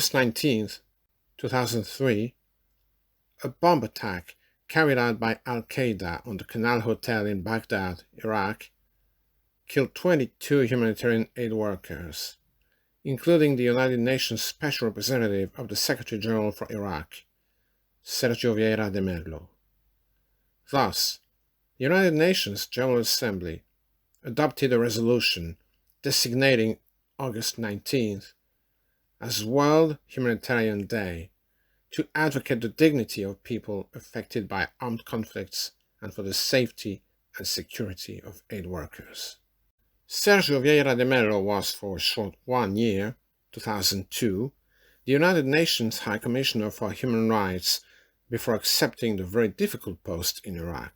August 19th, 2003, a bomb attack carried out by Al-Qaeda on the Canal Hotel in Baghdad, Iraq, killed 22 humanitarian aid workers, including the United Nations Special Representative of the Secretary General for Iraq, Sergio Vieira de Mello. Thus, the United Nations General Assembly adopted a resolution designating August 19th as World Humanitarian Day to advocate the dignity of people affected by armed conflicts and for the safety and security of aid workers. Sergio Vieira de Mello was for a short 1 year, 2002, the United Nations High Commissioner for Human Rights before accepting the very difficult post in Iraq.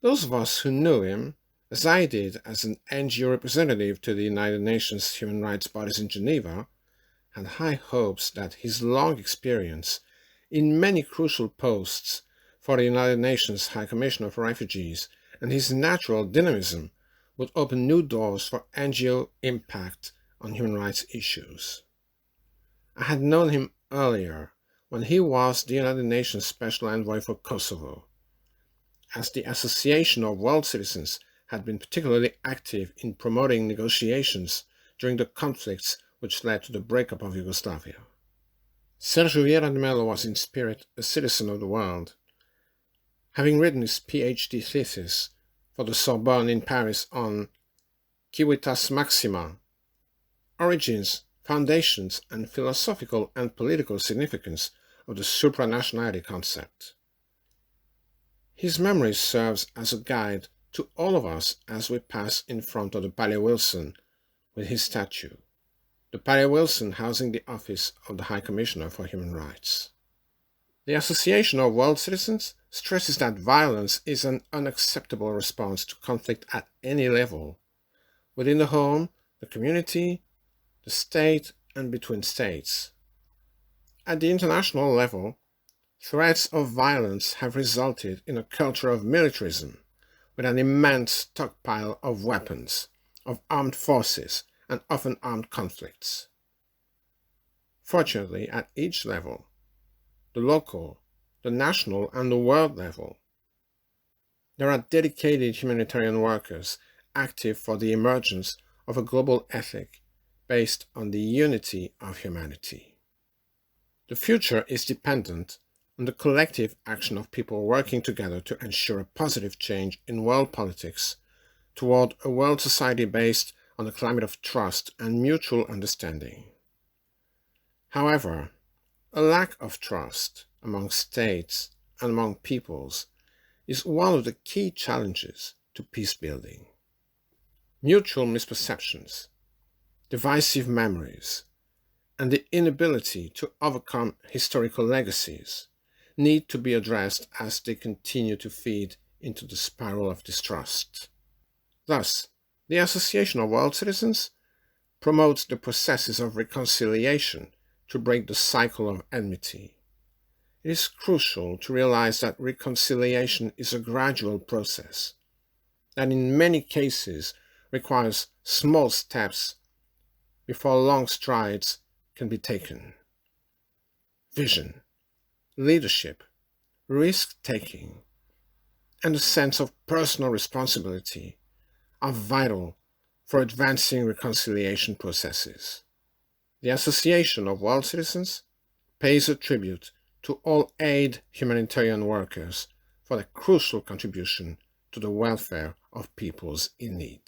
Those of us who knew him, as I did as an NGO representative to the United Nations human rights bodies in Geneva, had high hopes that his long experience in many crucial posts for the United Nations High Commissioner for Refugees and his natural dynamism would open new doors for NGO impact on human rights issues. I had known him earlier when he was the United Nations Special Envoy for Kosovo, as the Association of World Citizens had been particularly active in promoting negotiations during the conflicts which led to the breakup of Yugoslavia. Sergio Vieira de Mello was in spirit a citizen of the world, having written his PhD thesis for the Sorbonne in Paris on Civitas Maxima, origins, foundations, and philosophical and political significance of the supranationality concept. His memory serves as a guide to all of us as we pass in front of the Palais Wilson with his statue, the Palais Wilson housing the office of the High Commissioner for Human Rights. The Association of World Citizens stresses that violence is an unacceptable response to conflict at any level, within the home, the community, the state, and between states. At the international level, threats of violence have resulted in a culture of militarism, with an immense stockpile of weapons, of armed forces, and often armed conflicts. Fortunately, at each level, the local, the national, and the world level, there are dedicated humanitarian workers active for the emergence of a global ethic based on the unity of humanity. The future is dependent on the collective action of people working together to ensure a positive change in world politics toward a world society based on a climate of trust and mutual understanding. However, a lack of trust among states and among peoples is one of the key challenges to peace building. Mutual misperceptions, divisive memories, and the inability to overcome historical legacies need to be addressed as they continue to feed into the spiral of distrust. Thus, the Association of World Citizens promotes the processes of reconciliation to break the cycle of enmity. It is crucial to realize that reconciliation is a gradual process, that in many cases requires small steps before long strides can be taken. Vision, leadership, risk-taking, and a sense of personal responsibility are vital for advancing reconciliation processes. The Association of World Citizens pays a tribute to all aid humanitarian workers for their crucial contribution to the welfare of peoples in need.